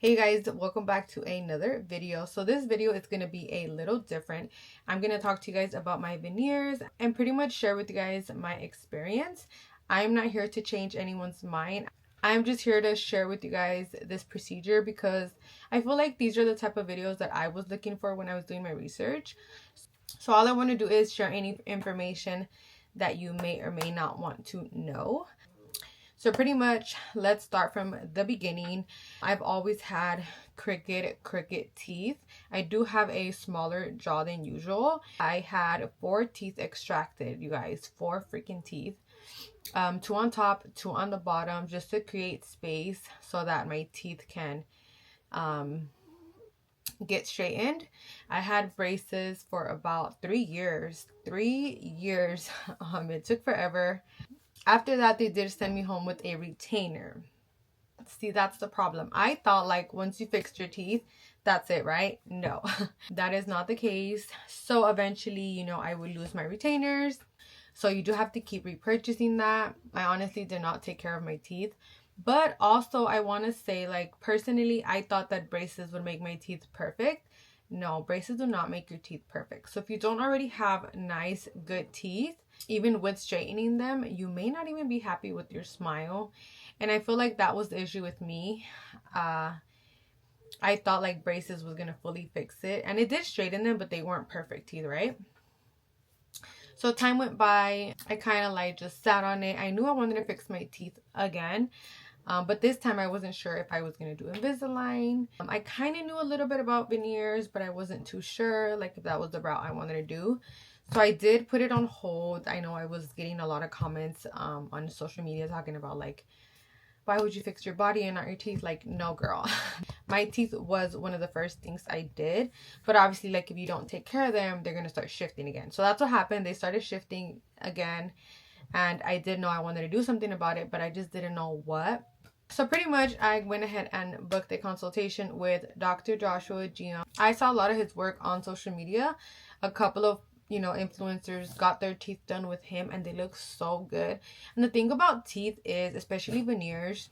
Hey guys, welcome back to another video. So this video is going to be a little different. I'm going to talk to you guys about my veneers and pretty much share with you guys my experience. I'm not here to change anyone's mind. I'm just here to share with you guys this procedure because I feel like these are the type of videos that I was looking for when I was doing my research. So all I want to do is share any information that you may or may not want to know. So pretty much, let's start from the beginning. I've always had crooked teeth. I do have a smaller jaw than usual. I had 4 teeth extracted, you guys. 4 freaking teeth. 2 on top, 2 on the bottom, just to create space so that my teeth can get straightened. I had braces for about 3 years. 3 years. It took forever. After that, they did send me home with a retainer. See, that's the problem. I thought like once you fixed your teeth, that's it, right? No, that is not the case. So eventually, you know, I would lose my retainers. So you do have to keep repurchasing that. I honestly did not take care of my teeth. But also, I want to say, like, personally, I thought that braces would make my teeth perfect. No, braces do not make your teeth perfect. So if you don't already have nice, good teeth, even with straightening them, you may not even be happy with your smile. And I feel like that was the issue with me. I thought like braces was gonna fully fix it, and it did straighten them, but they weren't perfect teeth, right? So time went by. I kind of like just sat on it. I knew I wanted to fix my teeth again. But this time I wasn't sure if I was going to do Invisalign. I kind of knew a little bit about veneers, but I wasn't too sure like if that was the route I wanted to do. So I did put it on hold. I know I was getting a lot of comments on social media talking about like, why would you fix your body and not your teeth? Like, no, girl. My teeth was one of the first things I did. But obviously, like, if you don't take care of them, they're going to start shifting again. So that's what happened. They started shifting again. And I did know I wanted to do something about it, but I just didn't know what. So pretty much I went ahead and booked a consultation with Dr. Joshua Giam. I saw a lot of his work on social media. A couple of, you know, influencers got their teeth done with him and they look so good. And the thing about teeth is, especially veneers,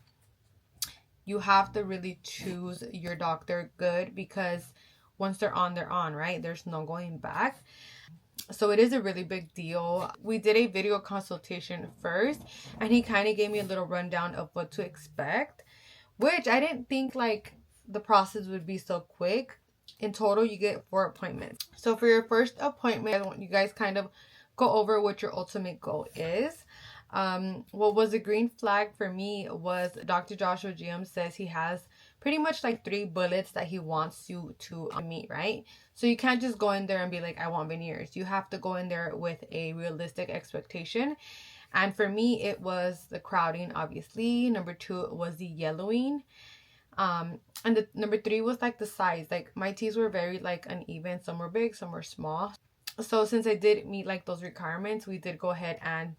you have to really choose your doctor good because once they're on, right? There's no going back. So it is a really big deal. We did a video consultation first and he kind of gave me a little rundown of what to expect, which I didn't think like the process would be so quick. In total, you get 4 appointments. So for your first appointment, I want you guys kind of go over what your ultimate goal is. What was a green flag for me was Dr. Joshua Giam says he has pretty much like 3 bullets that he wants you to meet, right? So you can't just go in there and be like, I want veneers. You have to go in there with a realistic expectation. And for me, it was the crowding, obviously. Number 2 was the yellowing. And the number 3 was like the size. Like my teeth were very like uneven. Some were big, some were small. So since I did meet like those requirements, we did go ahead and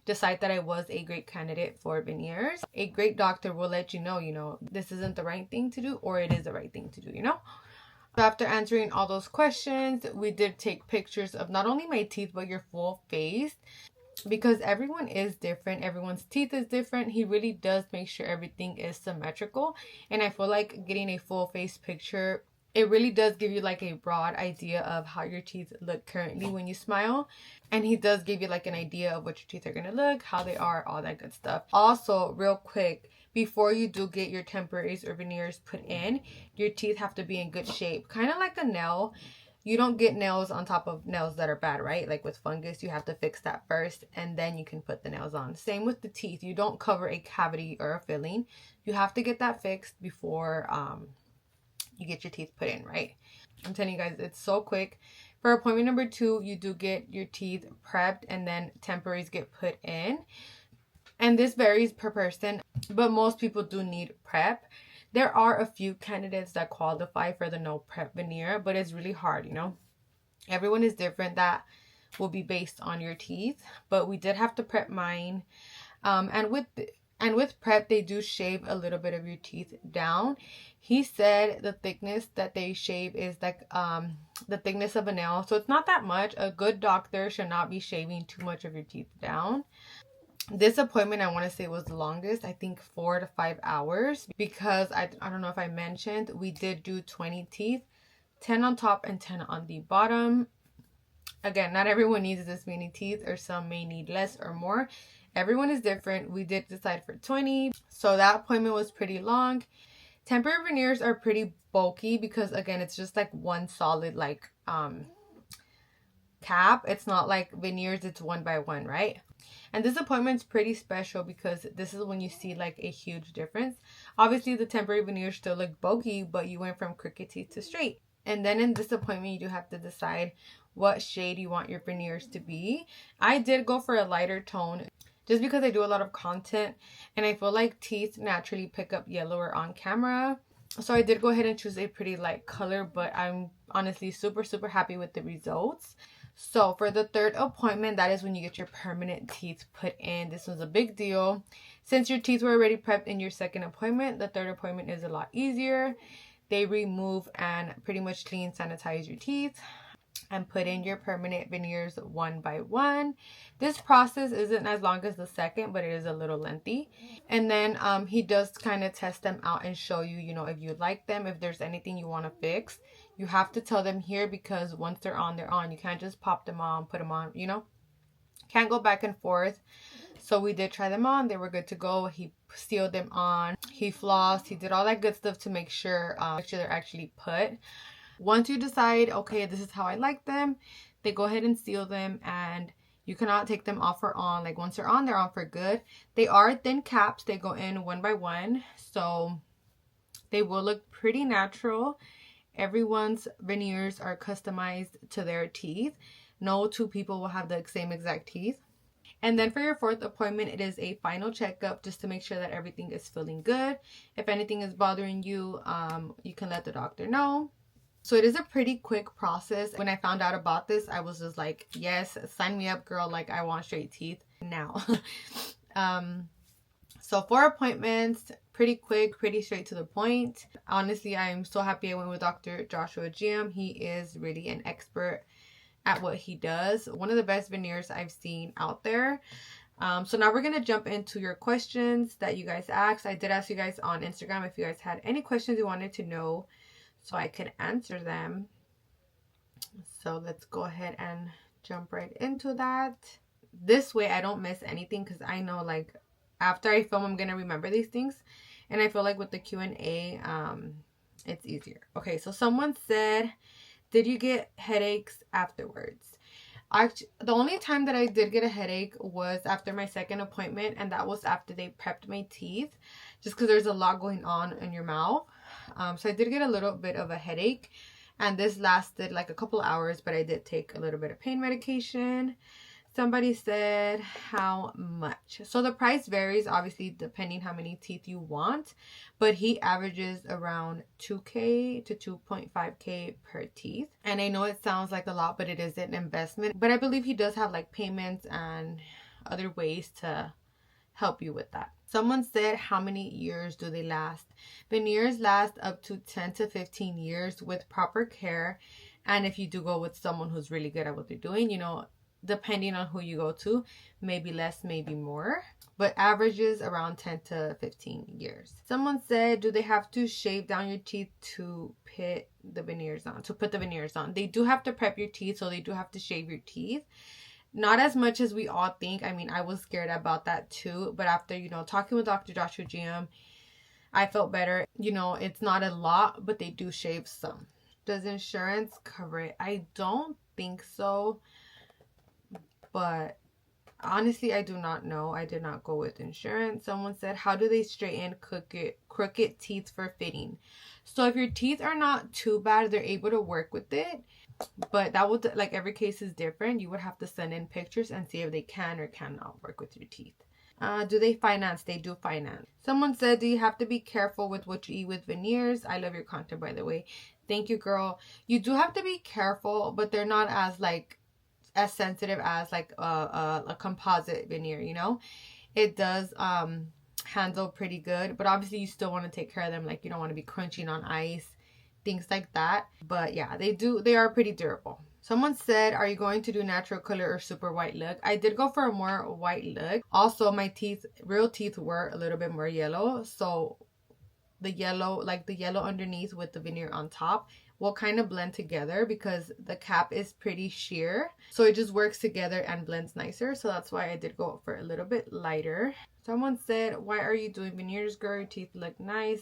decide that I was a great candidate for veneers. A great doctor will let you know, this isn't the right thing to do or it is the right thing to do, you know? So after answering all those questions, we did take pictures of not only my teeth, but your full face. Because everyone is different. Everyone's teeth is different. He really does make sure everything is symmetrical. And I feel like getting a full face picture, it really does give you like a broad idea of how your teeth look currently when you smile. And he does give you like an idea of what your teeth are going to look, how they are, all that good stuff. Also, real quick, before you do get your temporaries or veneers put in, your teeth have to be in good shape. Kind of like a nail. You don't get nails on top of nails that are bad, right? Like with fungus, you have to fix that first and then you can put the nails on. Same with the teeth. You don't cover a cavity or a filling. You have to get that fixed before you get your teeth put in, right? I'm telling you guys, it's so quick. For appointment number 2, you do get your teeth prepped and then temporaries get put in. And this varies per person, but most people do need prep. There are a few candidates that qualify for the no prep veneer, but it's really hard, you know. Everyone is different. That will be based on your teeth, but we did have to prep mine. And with prep, they do shave a little bit of your teeth down. He said the thickness that they shave is like the thickness of a nail. So it's not that much. A good doctor should not be shaving too much of your teeth down. This appointment, I want to say, was the longest. I think 4 to 5 hours, because I don't know if I mentioned, we did do 20 teeth, 10 on top and 10 on the bottom. Again, not everyone needs this many teeth, or some may need less or more. Everyone is different. We did decide for 20, so that appointment was pretty long. Temporary veneers are pretty bulky because, again, it's just like one solid like cap. It's not like veneers, it's one by one, right? And this appointment's pretty special because this is when you see like a huge difference. Obviously the temporary veneers still look bulky, but you went from crooked teeth to straight. And then in this appointment, you do have to decide what shade you want your veneers to be. I did go for a lighter tone just because I do a lot of content and I feel like teeth naturally pick up yellower on camera. So I did go ahead and choose a pretty light color, but I'm honestly super happy with the results. So for the third appointment, that is when you get your permanent teeth put in. This was a big deal. Since your teeth were already prepped in your second appointment, the third appointment is a lot easier. They remove and pretty much clean, sanitize your teeth and put in your permanent veneers one by one. This process isn't as long as the second, but it is a little lengthy. And then he does kind of test them out and show you, you know, if you like them, if there's anything you want to fix. You have to tell them here, because once they're on, they're on. You can't just pop them on, put them on, you know. Can't go back and forth. So we did try them on. They were good to go. He sealed them on. He flossed. He did all that good stuff to make sure they're actually put. Once you decide, okay, this is how I like them, they go ahead and seal them, and you cannot take them off or on. Like once they're on for good. They are thin caps. They go in one by one. So they will look pretty natural. Everyone's veneers are customized to their teeth. No two people will have the same exact teeth. And then for your fourth appointment, it is a final checkup just to make sure that everything is feeling good. If anything is bothering you, you can let the doctor know. So it is a pretty quick process. When I found out about this, I was just like, yes, sign me up, girl. Like, I want straight teeth now. So 4 appointments, pretty quick, pretty straight to the point. Honestly, I'm so happy I went with Dr. Joshua Jim. He is really an expert at what he does. One of the best veneers I've seen out there. So now we're going to jump into your questions that you guys asked. I did ask you guys on Instagram if you guys had any questions you wanted to know so I could answer them. So let's go ahead and jump right into that. This way I don't miss anything, because I know like after I film, I'm going to remember these things. And I feel like with the Q&A, it's easier. Okay, so someone said, did you get headaches afterwards? The only time that I did get a headache was after my second appointment. And that was after they prepped my teeth. Just because there's a lot going on in your mouth. So I did get a little bit of a headache. And this lasted like a couple hours. But I did take a little bit of pain medication. Somebody said, how much? So the price varies, obviously, depending how many teeth you want. But he averages around $2K to $2.5K per teeth. And I know it sounds like a lot, but it is an investment. But I believe he does have like payments and other ways to help you with that. Someone said, how many years do they last? Veneers last up to 10 to 15 years with proper care. And if you do go with someone who's really good at what they're doing, you know, depending on who you go to, maybe less, maybe more, but averages around 10 to 15 years. Someone said, do they have to shave down your teeth to put the veneers on? They do have to prep your teeth, so they do have to shave your teeth. Not as much as we all think. I mean, I was scared about that too, but after, you know, talking with Dr. Joshua GM, I felt better. You know, it's not a lot, but they do shave some. Does insurance cover it? I don't think so. But honestly, I do not know. I did not go with insurance. Someone said, how do they straighten crooked teeth for fitting? So if your teeth are not too bad, they're able to work with it. But that would, like, every case is different. You would have to send in pictures and see if they can or cannot work with your teeth. Do they finance? They do finance. Someone said, do you have to be careful with what you eat with veneers? I love your content, by the way. Thank you, girl. You do have to be careful, but they're not as sensitive as like a composite veneer, you know. It does handle pretty good, but obviously you still want to take care of them. Like, you don't want to be crunching on ice, things like that. But yeah, they are pretty durable. Someone said, are you going to do natural color or super white look? I did go for a more white look. Also, my teeth, real teeth, were a little bit more yellow. So the yellow, like the yellow underneath with the veneer on top, will kind of blend together because the cap is pretty sheer. So it just works together and blends nicer. So that's why I did go for a little bit lighter. Someone said, why are you doing veneers, girl? Your teeth look nice,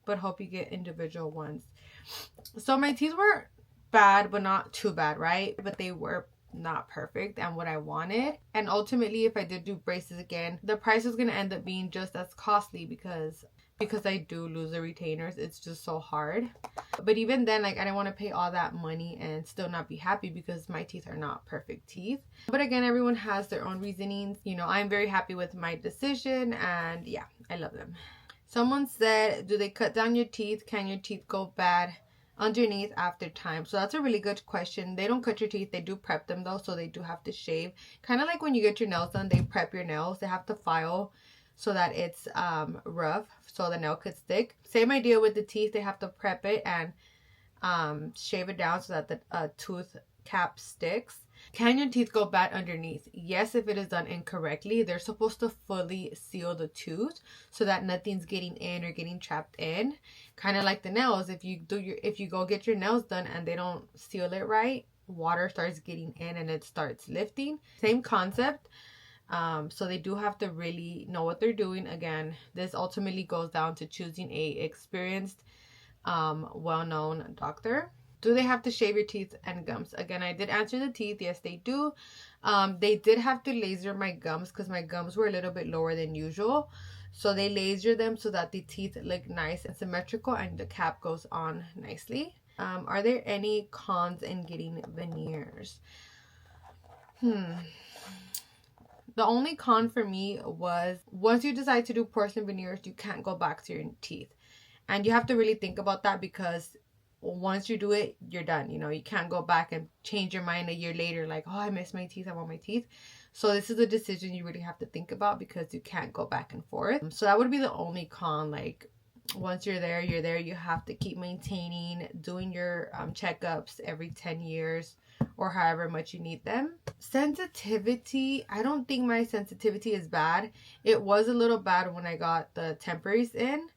but hope you get individual ones. So my teeth were bad, but not too bad, right? But they were not perfect and what I wanted. And ultimately, if I did do braces again, the price was going to end up being just as costly because I do lose the retainers. It's just so hard. But even then, like, I didn't want to pay all that money and still not be happy because my teeth are not perfect teeth. But again, everyone has their own reasonings. You know, I'm very happy with my decision, and yeah, I love them. Someone said, do they cut down your teeth? Can your teeth go bad underneath after time? So that's a really good question. They don't cut your teeth. They do prep them though, so they do have to shave. Kind of like when you get your nails done, they prep your nails. They have to file so that it's rough, so the nail could stick. Same idea with the teeth. They have to prep it and shave it down so that the tooth cap sticks. Can your teeth go bad underneath? Yes, if it is done incorrectly. They're supposed to fully seal the tooth so that nothing's getting in or getting trapped in. Kind of like the nails. If you go get your nails done and they don't seal it right, water starts getting in and it starts lifting. Same concept. So they do have to really know what they're doing. Again, this ultimately goes down to choosing a experienced, well-known doctor. Do they have to shave your teeth and gums? Again, I did answer the teeth. Yes, they do. They did have to laser my gums because my gums were a little bit lower than usual. So they laser them so that the teeth look nice and symmetrical and the cap goes on nicely. Are there any cons in getting veneers? The only con for me was once you decide to do porcelain veneers, you can't go back to your teeth. And you have to really think about that because once you do it, you're done. You know, you can't go back and change your mind a year later like, oh, I miss my teeth, I want my teeth. So this is a decision you really have to think about because you can't go back and forth. So that would be the only con. Like, once you're there, you're there. You have to keep maintaining, doing your checkups every 10 years or however much you need them. Sensitivity, I don't think my sensitivity is bad. It was a little bad when I got the temporaries in,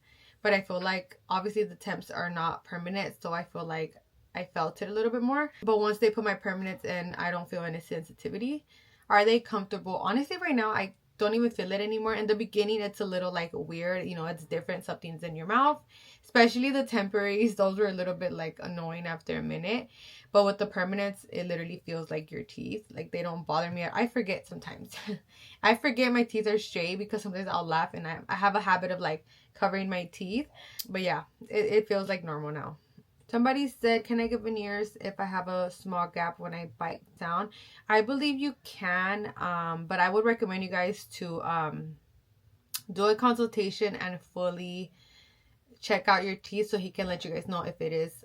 but I feel like obviously the temps are not permanent, so I feel like I felt it a little bit more. But once they put my permanents in, I don't feel any sensitivity. Are they comfortable? Honestly, right now, I don't even feel it anymore. In the beginning, it's a little like weird. You know, it's different. Something's in your mouth. Especially the temporaries. Those were a little bit like annoying after a minute. But with the permanents, it literally feels like your teeth. Like they don't bother me. I forget sometimes. I forget my teeth are straight because sometimes I'll laugh and I have a habit of like covering my teeth. But yeah, it feels like normal now. Somebody said, can I get veneers if I have a small gap when I bite down? I believe you can, but I would recommend you guys to do a consultation and fully check out your teeth so he can let you guys know if it is,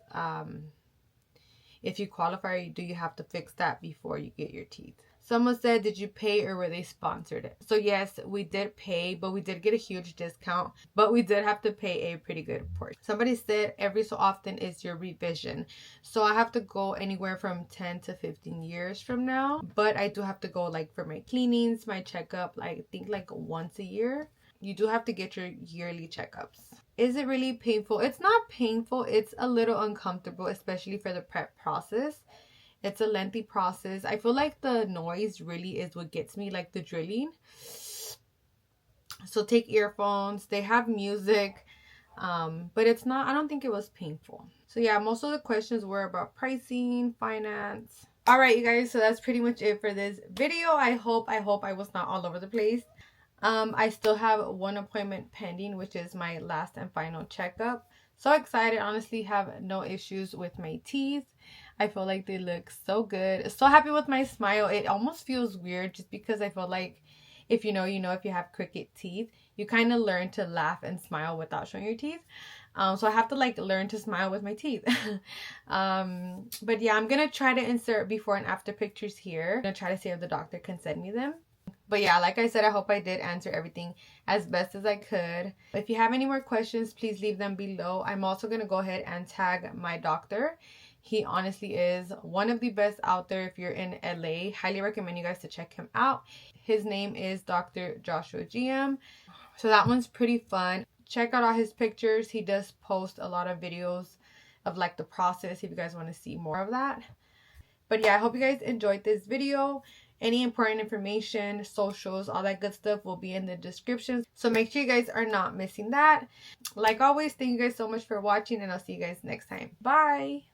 if you qualify, do you have to fix that before you get your teeth? Someone said, did you pay or were they sponsored it? So yes, we did pay, but we did get a huge discount, but we did have to pay a pretty good portion. Somebody said, every so often is your revision. So I have to go anywhere from 10 to 15 years from now, but I do have to go like for my cleanings, my checkup, like I think like once a year. You do have to get your yearly checkups. Is it really painful? It's not painful. It's a little uncomfortable, especially for the prep process. It's a lengthy process. I feel like the noise really is what gets me, like the drilling. So take earphones. They have music, but it's not, I don't think it was painful. So yeah, most of the questions were about pricing, finance. All right, you guys, so that's pretty much it for this video. I hope I was not all over the place. I still have one appointment pending, which is my last and final checkup. So excited. Honestly, have no issues with my teeth. I feel like they look so good. So happy with my smile. It almost feels weird just because I feel like if you know, if you have crooked teeth, you kind of learn to laugh and smile without showing your teeth. So I have to like learn to smile with my teeth. But yeah, I'm going to try to insert before and after pictures here. I'm going to try to see if the doctor can send me them. But yeah, like I said, I hope I did answer everything as best as I could. If you have any more questions, please leave them below. I'm also going to go ahead and tag my doctor He honestly is one of the best out there. If you're in LA, highly recommend you guys to check him out. His name is Dr. Joshua GM. So that one's pretty fun. Check out all his pictures. He does post a lot of videos of like the process if you guys want to see more of that. But yeah, I hope you guys enjoyed this video. Any important information, socials, all that good stuff will be in the description. So make sure you guys are not missing that. Like always, thank you guys so much for watching, and I'll see you guys next time. Bye!